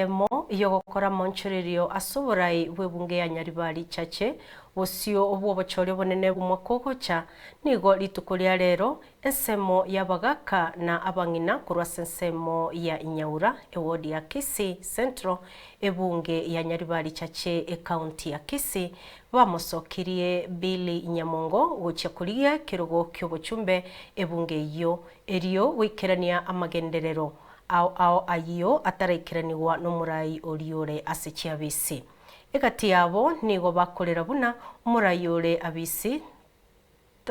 ensemo yogokora monchorerio asoborai bwebunge ya Nyaribari chache osio obwobochorio bonene bumwakogocha nigo rituko ria rero ensemo yabagaka na abang'ina korwa ensemo ya Inyaura ewodi ya Kisii Central ebunge ya Nyaribari chache county ya Kisii bamosokirie Billy Nyamongo gocha kurigia kirogo kyobochumbe ebunge iyo erio wikerania amagenderero ao ayo ataraikiraniwa n'umurai oriore asiki abisi egati yabo nigo bakorera buna umurai ore abisi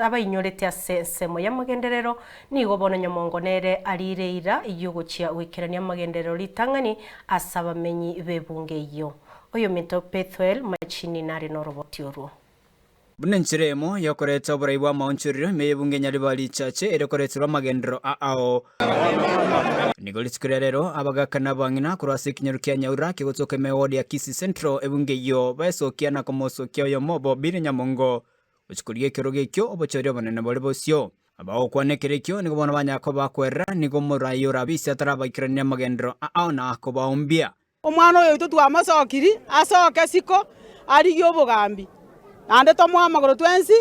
abainyorete asensemo y'amagenderero nigo bona Nyamongo nere arireira iyogochia wikirania amagenderero litangani asabamenyi bebunge iyo oyo minto Pethuel machini nari no roboti oru Bunenchiremo yokoreta oburai bwa maonchuriro meyebunge Nyaribari chache erekoretirwa amagendero ao nigolitsikira rero abagakana bang'ina kurase kinyarukia Nyaura kigotoka mewodi ya Kisii Central ebunge iyo baesokia na komosokia yo mobo Billy Nyamongo uchikurie kiroge kyo obochorio banene bole bosio abao kwanekerekyo nigo bona banyako bakwera nigo murai urabisi atarabakirania amagendero ao na kobaombia omwana oyo itu twamasokiri asoke siko ari gyo bogambi ande tomwa magoro twensi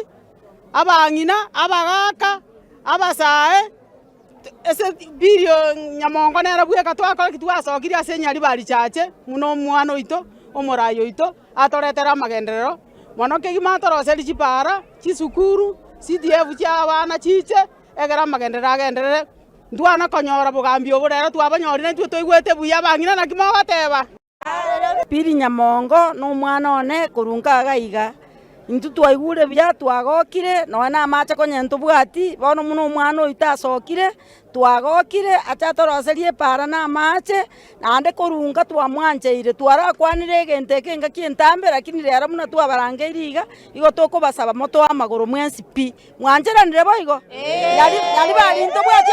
abang'ina abagaka abasae ese birio Nyamongo nera bweka twakora kitwasokiri ase Nyaribari chache muno mwana oito omorayo oito atoretera amagenderero mono kegima toroseri chipara chisukuru CDF cha abana chiche egera amagenderero agenderere ndwana konyora bogambi oborero twabanyorire ntwe toigwete buya abang'ina na kimo bateba Billy Nyamongo no mwana one kurunga agaiga intu twaigure bya twagokire nona amache konyento bwati bono muno mwana oitasokire twagokire atatoroserie para na amache nande korunga twamwanjeire twara kwanire genteke nga kintambe lakini rero muno twabarange iriga igo toko basaba moto amagoro mwensi pi mwanjeranire boigo yali bali into bwati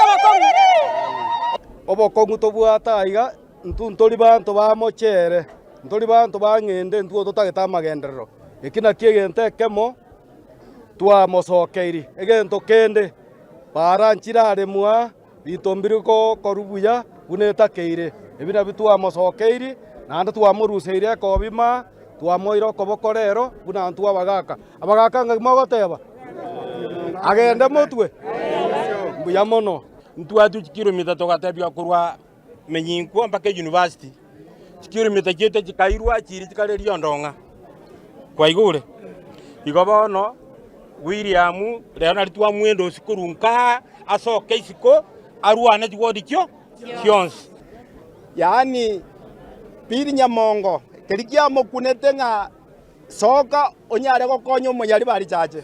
obokongu tobwata iga ntori bantu bamochere ntori bantu bang'ende ntuo totageta amagenderero ekina kiegente kemo twamosokeiri egento kende para nchirare mwa bitombiriko korubuya bunetakeire ebina bitwamosokeiri nande twamuruseire kobima twamoiro kobokorero buna ntu abagaka ngimo goteba agende mutwe mbuya mono ntwatu kilomita togatebya kurwa menyinko mpaka university kilomita kiete kikairwa chiri kikarerio ndonga kwa igure igobono William Leonard twa mwendo sikurunka asoke isiko arwane jwodi kyo kyons yani Billy Nyamongo kerikia mokunete nga soka onyare gokonyo Nyaribari chache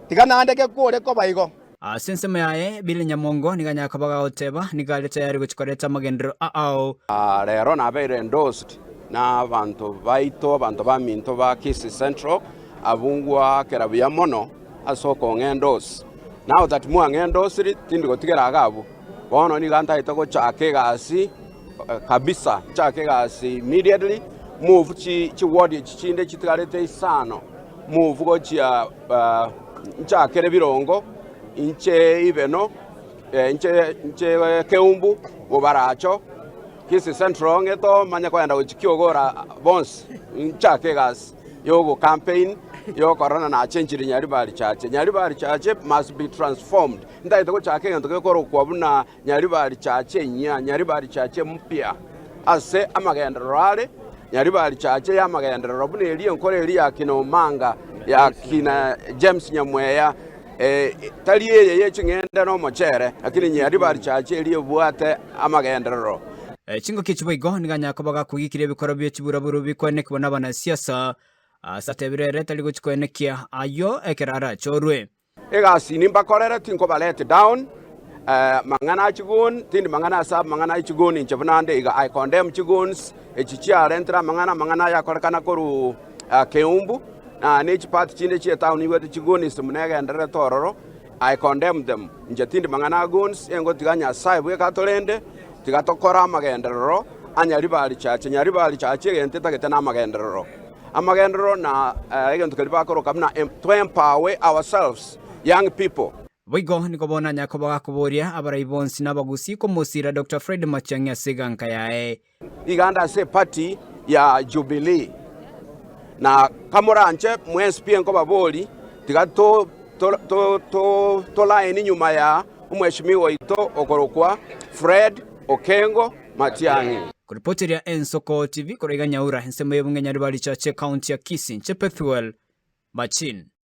tigana andeke kure ko baigo sensema yae Billy Nyamongo niganyaka baga oteba nigaleta yari guchikoreta amagendero ao rero nabeire endorsed na abantu baito abantu baminto ba Kisii Central abungwa kerabuya mono asoko ngendos now that mu ngendos tindi gotigera agabo bono ni ganta itoko chake gasi kabisa chake gasi immediately move chi ward chinde chitigarete isano move go chia chake rebirongo inche ibeno inche keumbu obaracho Kisii Central ngeto manya kwenda uchikiogora bonse nchake gas yogo campaign yo corona na change Nyaribari chache must be transformed ndaito ko chake ngento ko kwabuna Nyaribari chache Nyaribari chache mpya ase amagendero ale Nyaribari chache ya amagendero bune eliyo nkore eliya kino manga ya kina James Nyamweya taliye ye chingenda no mochere lakini Nyaribari chache eliyo bwate amagendero chingo kichiboigo niganyako baga kugikire bikoro byo kiburaburu bikoneke bona bana siasa satebirere tali guchikonekia ayo ekerara chorwe egasi nimbakorera tinko balete down mangana chigun tindi mangana sab mangana chigun inchebnande iga I condemn chiguns echichia rentra mangana ya korekana koru keumbu na nechi part chinde chi town iwete chigun ismunega ndere tororo I condemn them njetindi mangana guns engo tiganya saibu ekatolende tigatokora amagenderero Nyaribari chache gente tagete na amagenderero na egento kelibakoro kamna to empower ourselves young people Boigo nikobona nyako baga kuboria abarai bonsi nabagusi ko musira Dr. Fred Matiang'i asiganka yae iganda se party ya Jubilee na kamoranche mwespien ko baboli tiga to line nyuma ya umheshimiwa ito okorokwa Fred Okengo Matiang'i. Kuripotiria Ensoko TV kuraiga Nyaura ensemo y'Obunge Nyaribari Chache County ya Kisii Chepethuel Machin.